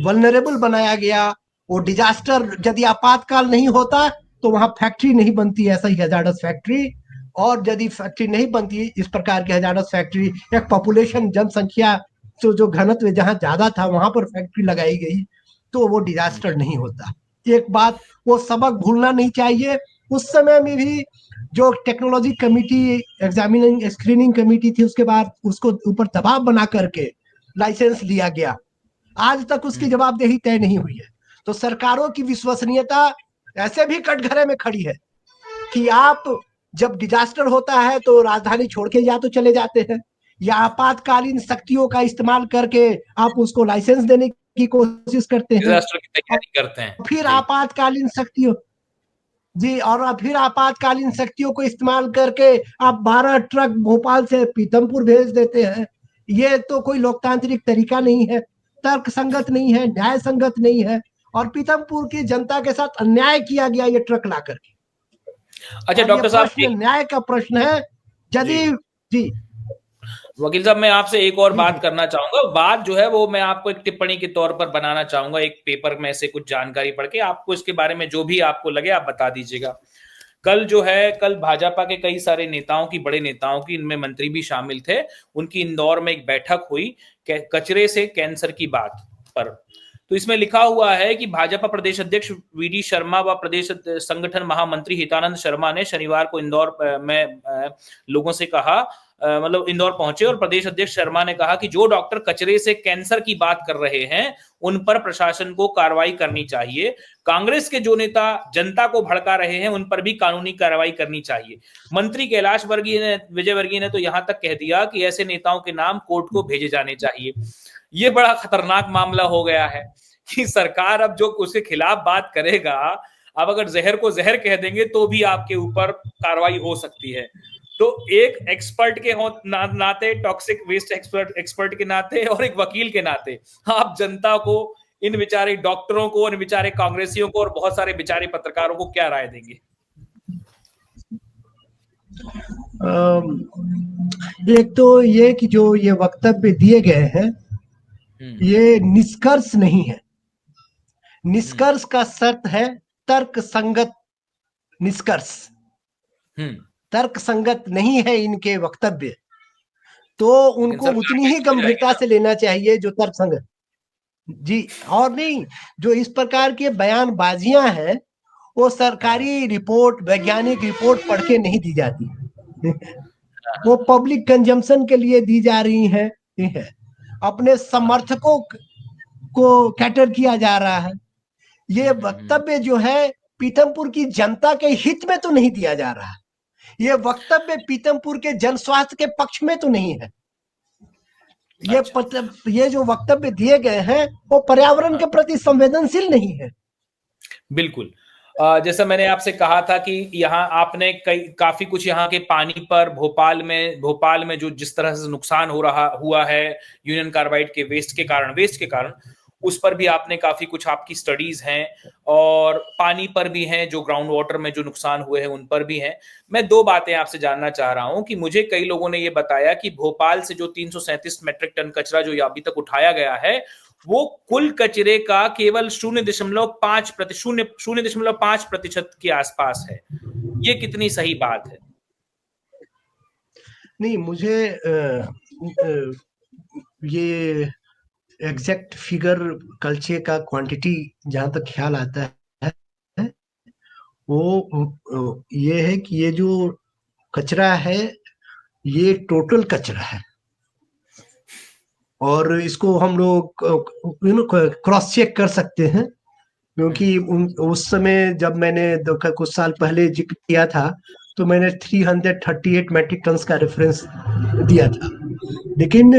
वल्नरेबल बनाया गया। वो डिजास्टर, यदि आपातकाल नहीं होता तो वहां फैक्ट्री नहीं बनती, ऐसा ही हजार्डस फैक्ट्री। और यदि फैक्ट्री नहीं बनती इस प्रकार की हजार्डस फैक्ट्री, एक पॉपुलेशन जनसंख्या जो घनत्व जहां ज्यादा था वहां पर फैक्ट्री लगाई गई, तो वो डिजास्टर नहीं होता। एक बात, वो सबक भूलना नहीं चाहिए। उस समय में भी जो technology committee, examining screening committee थी, उसके बाद उसको ऊपर दबाव बना करके लाइसेंस लिया गया। आज तक उसकी जवाबदेही तय नहीं हुई है। तो सरकारों की विश्वसनीयता ऐसे भी कटघरे में खड़ी है कि आप जब डिजास्टर होता है तो राजधानी छोड़ के या तो चले जाते हैं, या आपातकालीन शक्तियों का इस्तेमाल करके आप उसको लाइसेंस देने की कोशिश करते हैं, डिजास्टर की तैयारी करते हैं। फिर आपातकालीन शक्तियों फिर आपातकालीन शक्तियों को इस्तेमाल करके आप 12 ट्रक भोपाल से पीतमपुर भेज देते हैं। ये तो कोई लोकतांत्रिक तरीका नहीं है, तर्क संगत नहीं है, न्याय संगत नहीं है। और पीतमपुर की जनता के साथ अन्याय किया गया ये ट्रक ला करके। अच्छा डॉक्टर साहब, न्याय का प्रश्न है। यदि जी वकील साहब, मैं आपसे एक और बात करना चाहूंगा। बात जो है वो मैं आपको एक टिप्पणी के तौर पर बनाना चाहूंगा, एक पेपर में से कुछ जानकारी पढ़ के आपको इसके बारे में जो भी आपको लगे आप बता दीजिएगा। कल भाजपा के कई सारे नेताओं की, बड़े नेताओं की, इनमें मंत्री भी शामिल थे, उनकी इंदौर में एक बैठक हुई कचरे से कैंसर की बात पर। तो इसमें लिखा हुआ है कि भाजपा प्रदेश अध्यक्ष वीडी शर्मा व प्रदेश संगठन महामंत्री हितानंद शर्मा ने शनिवार को इंदौर में लोगों से कहा, मतलब इंदौर पहुंचे और प्रदेश अध्यक्ष शर्मा ने कहा कि जो डॉक्टर कचरे से कैंसर की बात कर रहे हैं उन पर प्रशासन को कार्रवाई करनी चाहिए। कांग्रेस के जो नेता जनता को भड़का रहे हैं उन पर भी कानूनी कार्रवाई करनी चाहिए। मंत्री कैलाश विजय वर्गीय ने तो यहां तक कह दिया कि ऐसे नेताओं के नाम कोर्ट को भेजे जाने चाहिए। ये बड़ा खतरनाक मामला हो गया है कि सरकार अब जो उसके खिलाफ बात करेगा, अब अगर जहर को जहर कह देंगे तो भी आपके ऊपर कार्रवाई हो सकती है। तो एक एक्सपर्ट के नाते, टॉक्सिक वेस्ट एक्सपर्ट के नाते और एक वकील के नाते आप जनता को, इन बेचारे डॉक्टरों को, इन बेचारे कांग्रेसियों को और बहुत सारे बेचारे पत्रकारों को क्या राय देंगे? एक तो ये कि जो ये वक्तव्य दिए गए हैं ये निष्कर्ष नहीं है। निष्कर्ष का शर्त है तर्क संगत निष्कर्ष। तर्क संगत नहीं है इनके वक्तव्य, तो उनको उतनी ही गंभीरता से लेना चाहिए जो तर्क संगत। जी, और नहीं, जो इस प्रकार के बयानबाजियां हैं वो सरकारी रिपोर्ट, वैज्ञानिक रिपोर्ट पढ़ के नहीं दी जाती, वो पब्लिक कंजम्पशन के लिए दी जा रही है। अपने समर्थकों को कैटर किया जा रहा है। ये वक्तव्य जो है पीतमपुर की जनता के हित में तो नहीं दिया जा रहा। ये वक्तव्य पीतमपुर के जन स्वास्थ्य के पक्ष में तो नहीं है। ये जो वक्तव्य दिए गए हैं वो पर्यावरण के प्रति संवेदनशील नहीं है। बिल्कुल, जैसा मैंने आपसे कहा था कि यहाँ आपने काफी कुछ यहाँ के पानी पर, भोपाल में जो जिस तरह से नुकसान हुआ है यूनियन कार्बाइड के वेस्ट के कारण, उस पर भी आपने काफी कुछ, आपकी स्टडीज हैं, और पानी पर भी हैं, जो ग्राउंड वाटर में जो नुकसान हुए हैं उन पर भी हैं। मैं 2 बातें आपसे जानना चाह रहा हूं कि मुझे कई लोगों ने ये बताया कि भोपाल से जो 337 मेट्रिक टन कचरा जो अभी तक उठाया गया है वो कुल कचरे का केवल 0.5% के आसपास है। ये कितनी सही बात है? नहीं, मुझे ये एग्जैक्ट फिगर कल्चे का क्वांटिटी जहां तक ख्याल आता है, वो ये है कि ये जो कचरा है ये टोटल कचरा है, और इसको हम लोग क्रॉस चेक कर सकते हैं, क्योंकि उस समय जब मैंने कुछ साल पहले जिक्र किया था तो मैंने 338 मैट्रिक टन का रेफरेंस दिया था, लेकिन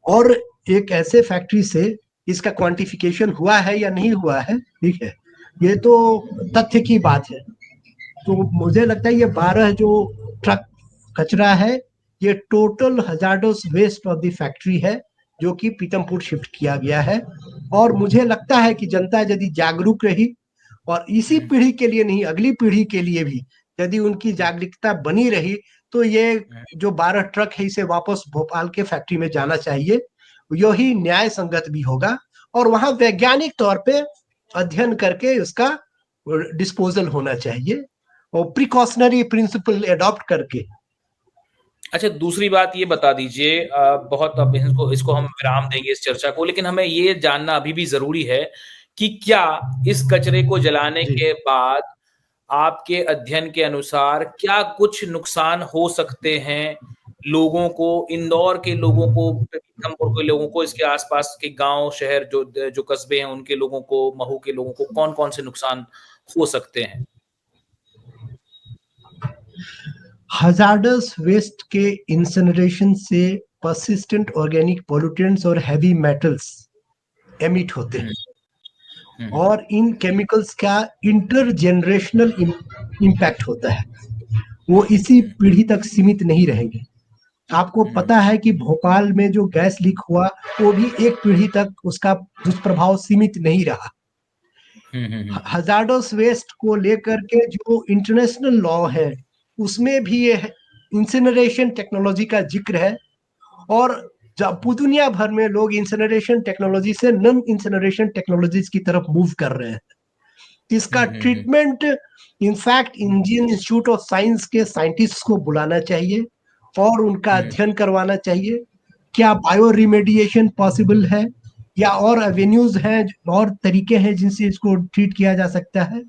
और एक ऐसे फैक्ट्री से इसका क्वांटिफिकेशन हुआ है या नहीं हुआ है, ठीक है, ये तो तथ्य की बात है। तो मुझे लगता है ये 12 जो ट्रक कचरा है ये total hazardous waste of the factory है, जो कि पीतमपुर शिफ्ट किया गया है। और मुझे लगता है कि जनता यदि जागरूक रही, और इसी पीढ़ी के लिए नहीं अगली पीढ़ी के लिए भी यदि उनकी जागरूकता बनी रही, तो ये जो 12 ट्रक है इसे वापस भोपाल के फैक्ट्री में जाना चाहिए। यही न्याय संगत भी होगा, और वहां वैज्ञानिक तौर पे अध्ययन करके उसका डिस्पोजल होना चाहिए, और प्रिकॉशनरी प्रिंसिपल एडॉप्ट करके। अच्छा, दूसरी बात ये बता दीजिए, बहुत अब इसको हम विराम देंगे इस चर्चा को, लेकिन हमें ये जानना अभी भी जरूरी है कि क्या इस कचरे को जलाने के बाद आपके अध्ययन के अनुसार क्या कुछ नुकसान हो सकते हैं लोगों को, इंदौर के लोगों को, पीथमपुर के लोगों को, इसके आसपास के गांव शहर जो जो कस्बे हैं उनके लोगों को, महू के लोगों को कौन कौन से नुकसान हो सकते हैं? हजार्डस वेस्ट के इंसिनरेशन से पर्सिस्टेंट ऑर्गेनिक पॉल्यूटेंट्स और हैवी मेटल्स एमिट होते हैं, और इन केमिकल्स का इंटरजेनरेशनल इम्पैक्ट होता है, वो इसी पीढ़ी तक सीमित नहीं रहेंगे। आपको पता है कि भोपाल में जो गैस लीक हुआ वो भी एक पीढ़ी तक उसका दुष्प्रभाव सीमित नहीं रहा। हजार्डस वेस्ट को लेकर के जो इंटरनेशनल लॉ है उसमें भी ये इंसिनरेशन टेक्नोलॉजी का जिक्र है, और जब दुनिया भर में लोग इंसिनरेशन टेक्नोलॉजी से नॉन इंसिनरेशन टेक्नोलॉजीज की तरफ मूव कर रहे हैं। इसका treatment in fact Indian institute of science के साइंटिस्ट को बुलाना चाहिए और उनका अध्ययन करवाना चाहिए। क्या बायो रिमेडिएशन पॉसिबल है, या और एवेन्यूज हैं और तरीके हैं जिनसे इसको ट्रीट किया जा सकता है।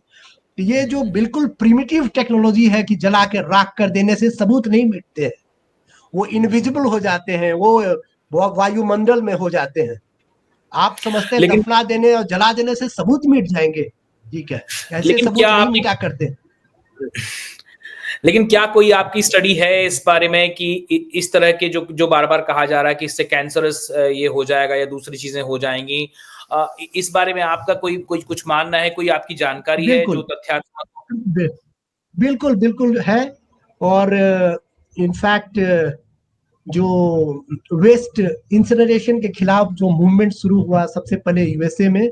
ये जो बिल्कुल प्रिमिटिव टेक्नोलॉजी है कि जला के राख कर देने से सबूत नहीं मिटते हैं, वो इनविजिबल हो जाते हैं, वो वायुमंडल में हो जाते हैं। आप समझते हैं दफना देने और जला देने से सबूत मिट जाएंगे, ठीक है, ऐसे सबूत नहीं मिटा करते। लेकिन क्या कोई आपकी स्टडी है इस बारे में कि इस तरह के जो बार बार कहा जा रहा है कि इससे कैंसरस ये हो जाएगा या दूसरी चीजें हो जाएंगी, इस बारे में आपका कोई कुछ मानना है, कोई आपकी जानकारी है जो तथ्यात्मक? बिल्कुल बिल्कुल है, और इनफैक्ट जो वेस्ट इंसिनरेशन के खिलाफ जो मूवमेंट शुरू हुआ सबसे पहले यूएसए में,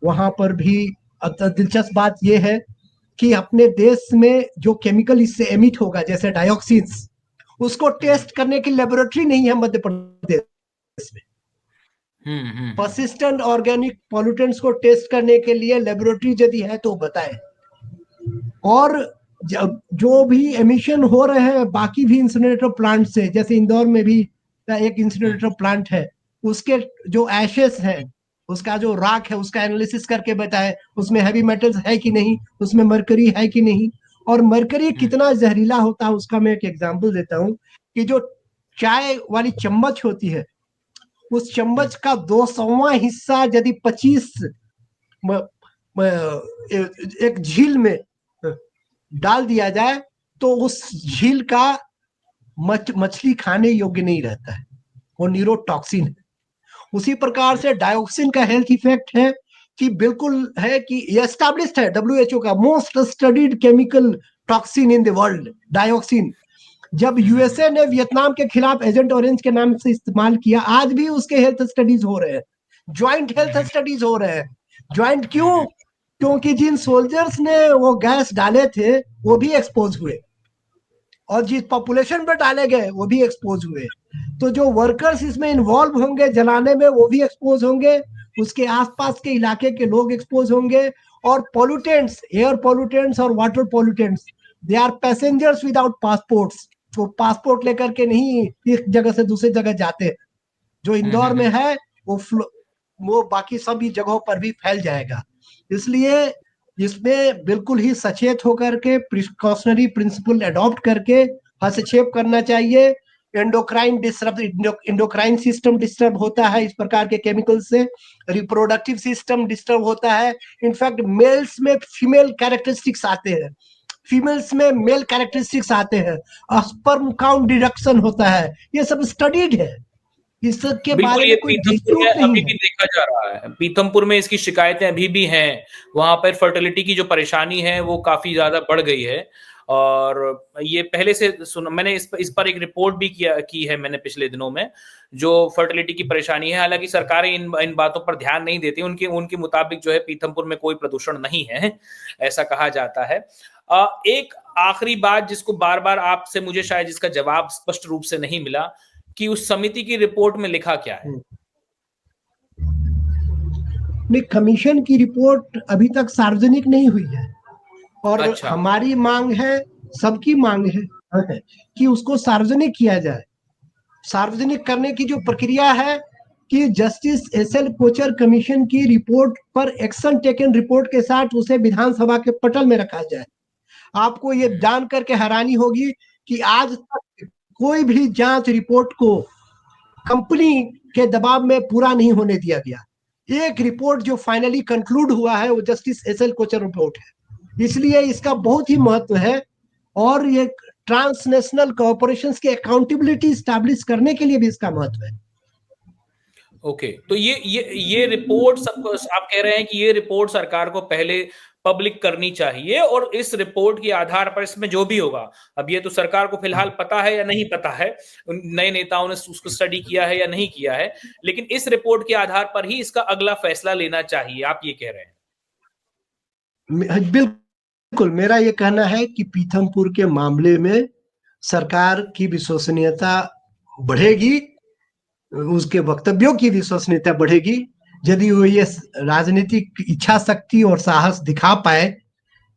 वहां पर भी दिलचस्प बात यह है कि अपने देश में जो केमिकल इससे एमिट होगा जैसे डाइऑक्सिन्स, उसको टेस्ट करने की लेबोरेटरी नहीं है मध्य प्रदेश में। पर्सिस्टेंट ऑर्गेनिक पॉल्यूटेंट्स को टेस्ट करने के लिए लेबोरेटरी यदि है तो बताएं। और जो भी एमिशन हो रहे हैं बाकी भी इंसिनरेटर प्लांट से, जैसे इंदौर में भी एक इंसिनरेटर प्लांट है, उसके जो एशेस हैं, उसका जो राख है, उसका एनालिसिस करके बताए उसमें हैवी मेटल्स है कि नहीं, उसमें मरकरी है कि नहीं, और मरकरी कितना जहरीला होता है उसका मैं एक एग्जांपल देता हूँ कि जो चाय वाली चम्मच होती है, उस चम्मच का 200वां हिस्सा यदि 25 एक झील में डाल दिया जाए तो उस झील का मछली खाने योग्य नहीं रहता है, वो न्यूरोटॉक्सिन है। उसी प्रकार से डायोक्सिन का हेल्थ इफेक्ट है कि बिल्कुल है कि ये एस्टैब्लिश्ड है, WHO का most studied chemical toxin in the world dioxin. जब यूएसए ने वियतनाम के खिलाफ एजेंट ऑरेंज के नाम से इस्तेमाल किया, आज भी उसके हेल्थ स्टडीज हो रहे हैं, ज्वाइंट हेल्थ स्टडीज हो रहे हैं। ज्वाइंट क्यों? क्योंकि जिन सोल्जर्स ने वो गैस डाले थे वो भी एक्सपोज हुए, और जिस पॉपुलेशन पर डाले गए वो भी एक्सपोज हुए। तो जो वर्कर्स इसमें इन्वॉल्व होंगे जलाने में वो भी एक्सपोज होंगे, उसके आसपास के इलाके के लोग एक्सपोज होंगे। और पॉल्यूटेंट्स, एयर पॉल्यूटेंट्स और water pollutants, they are passengers without passports. वो पासपोर्ट लेकर के नहीं एक जगह से दूसरी जगह जाते, जो इंदौर में है वो बाकी सभी जगहों पर भी फैल जाएगा। इसलिए इसमें बिल्कुल ही सचेत होकर के प्रिकॉशनरी प्रिंसिपल अडॉप्ट करके हस्तक्षेप करना चाहिए। इंडोक्राइन सिस्टम डिस्टर्ब होता है इस प्रकार के केमिकल से, रिप्रोडक्टिव सिस्टम डिस्टर्ब होता है। इनफैक्ट मेल्स में फीमेल कैरेक्टरिस्टिक्स आते हैं, फीमेल्स में मेल कैरेक्टरिस्टिक्स आते हैं, स्पर्म काउंट रिडक्शन होता है, ये सब स्टडीड है, इसके बिल्कुल, बारे ये में कोई पीथमपुर में डिस्प्यूट नहीं अभी है। भी देखा जा रहा है। पीथमपुर में इसकी शिकायतें अभी भी हैं। वहां पर फर्टिलिटी की जो परेशानी है वो काफी ज्यादा बढ़ गई है। और ये पहले से मैंने इस पर एक रिपोर्ट भी की है मैंने पिछले दिनों में, जो फर्टिलिटी की परेशानी है। हालांकि सरकारें इन बातों पर ध्यान नहीं देती। उनके मुताबिक जो है पीथमपुर में कोई प्रदूषण नहीं है, ऐसा कहा जाता है। एक आखिरी बात जिसको बार बार आपसे मुझे शायद इसका जवाब स्पष्ट रूप से नहीं मिला, कि उस समिति की रिपोर्ट में लिखा क्या है? नहीं, कमीशन की रिपोर्ट अभी तक सार्वजनिक नहीं हुई है, और अच्छा। हमारी मांग है, सबकी मांग है कि उसको सार्वजनिक किया जाए। सार्वजनिक करने की जो प्रक्रिया है कि जस्टिस एसएल कोचर कमीशन की रिपोर्ट पर एक्शन टेकन रिपोर्ट के साथ उसे विधानसभा के पटल में रखा जाए। आपको ये जान करके हैरानी होगी कि आज तक कोई भी जांच रिपोर्ट को कंपनी के दबाव में पूरा नहीं होने दिया गया। एक रिपोर्ट जो फाइनली कंक्लूड हुआ है वो जस्टिस एसएल कोचर रिपोर्ट है, इसलिए इसका बहुत ही महत्व है। और ये ट्रांसनेशनल कॉर्पोरेशंस की अकाउंटेबिलिटी स्टैब्लिश करने के लिए भी इसका महत्व है। ओके, तो ये रिपोर्ट सबको, आप कह रहे हैं कि ये रिपोर्ट सरकार को पहले पब्लिक करनी चाहिए, और इस रिपोर्ट के आधार पर इसमें जो भी होगा, अब ये तो सरकार को फिलहाल पता है या नहीं पता है, नए नेताओं ने उसको स्टडी किया है या नहीं किया है, लेकिन इस रिपोर्ट के आधार पर ही इसका अगला फैसला लेना चाहिए, आप ये कह रहे हैं? बिल्कुल, मेरा ये कहना है कि पीथमपुर के मामले में सरकार की विश्वसनीयता बढ़ेगी, उसके वक्तव्यों की विश्वसनीयता बढ़ेगी, यदि वो ये राजनीतिक इच्छा शक्ति और साहस दिखा पाए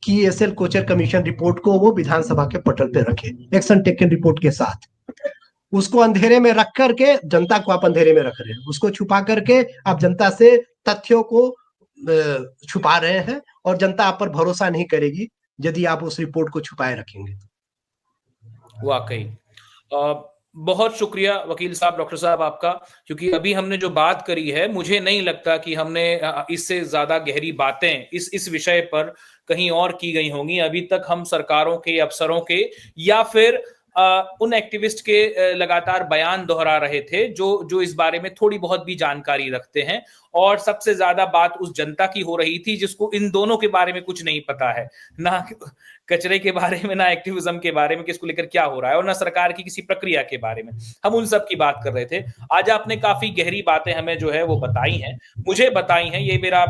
कि एसएल कोचर कमीशन रिपोर्ट को वो विधानसभा के पटल पे रखे एक्शन टेकन रिपोर्ट के साथ। उसको अंधेरे में रख करके, जनता को आप अंधेरे में रख रहे हैं, उसको छुपा करके आप जनता से तथ्यों को छुपा रहे हैं, और जनता आप पर भरोसा नहीं करेगी यदि आप उस रिपोर्ट को छुपाए रखेंगे। वाकई बहुत शुक्रिया वकील साहब, डॉक्टर साहब आपका, क्योंकि अभी हमने जो बात करी है, मुझे नहीं लगता कि हमने इससे ज्यादा गहरी बातें इस विषय पर कहीं और की गई होंगी। अभी तक हम सरकारों के, अफसरों के, या फिर उन एक्टिविस्ट के लगातार बयान दोहरा रहे थे जो इस बारे में थोड़ी बहुत भी जानकारी रखते हैं, और सबसे ज्यादा बात उस जनता की हो रही थी जिसको इन दोनों के बारे में कुछ नहीं पता है, ना कचरे के बारे में, ना एक्टिविज्म के बारे में, किसको लेकर क्या हो रहा है, और ना सरकार की किसी प्रक्रिया के बारे में। हम उन सब की बात कर रहे थे। आज आपने काफी गहरी बातें हमें जो है वो बताई हैं, मुझे बताई हैं। ये मेरा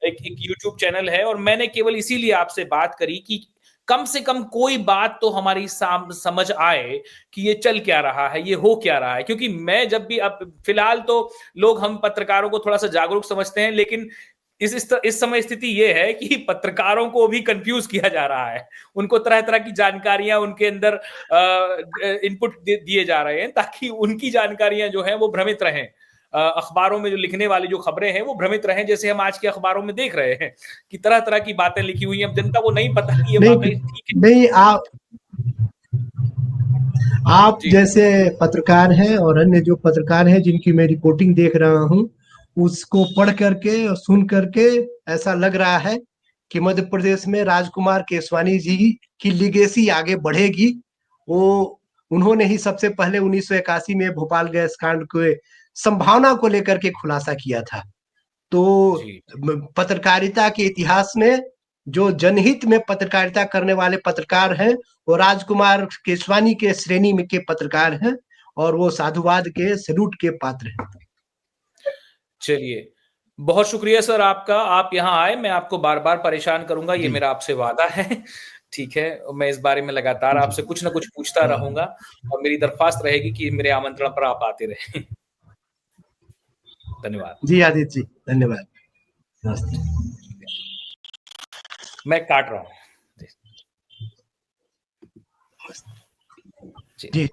एक यूट्यूब चैनल है, और मैंने केवल इसीलिए आपसे बात करी कि कम से कम कोई बात तो हमारी समझ आए कि ये चल क्या रहा है, ये हो क्या रहा है। क्योंकि मैं जब भी, अब फिलहाल तो लोग हम पत्रकारों को थोड़ा सा जागरूक समझते हैं, लेकिन इस समय स्थिति ये है कि पत्रकारों को भी कंफ्यूज किया जा रहा है। उनको तरह तरह की जानकारियां उनके अंदर इनपुट दिए जा रहे हैं, ताकि उनकी जानकारियां जो है वो भ्रमित रहें। अखबारों में जो लिखने वाली जो खबरें हैं वो भ्रमित रहें, जैसे हम आज के अखबारों में देख रहे हैं कि तरह तरह की बातें लिखी हुई हैं। अब जनता को नहीं पता कि ये वाकई ठीक है। नहीं, आप जैसे पत्रकार हैं और अन्य जो पत्रकार हैं जिनकी मैं रिपोर्टिंग देख रहा हूं, उसको पढ़ करके और सुन करके ऐसा लग रहा है कि मध्य प्रदेश में राजकुमार केसवानी जी की लिगेसी आगे बढ़ेगी। वो उन्होंने ही सबसे पहले 1981 में भोपाल गैस कांड के संभावना को लेकर के खुलासा किया था। तो पत्रकारिता के इतिहास में जो जनहित में पत्रकारिता करने वाले पत्रकार हैं वो राजकुमार केसवानी के श्रेणी में के पत्रकार हैं, और वो साधुवाद के सैल्यूट के पात्र हैं। चलिए, बहुत शुक्रिया सर आपका, आप यहाँ आए। मैं आपको बार बार परेशान करूंगा, ये मेरा आपसे वादा है। ठीक है, मैं इस बारे में लगातार आपसे कुछ ना कुछ पूछता रहूंगा, और मेरी दरख्वास्त रहेगी कि मेरे आमंत्रण पर आप आते रहें। धन्यवाद जी आदित्य जी, धन्यवाद, नमस्ते। मैं काट रहा हूँ जी।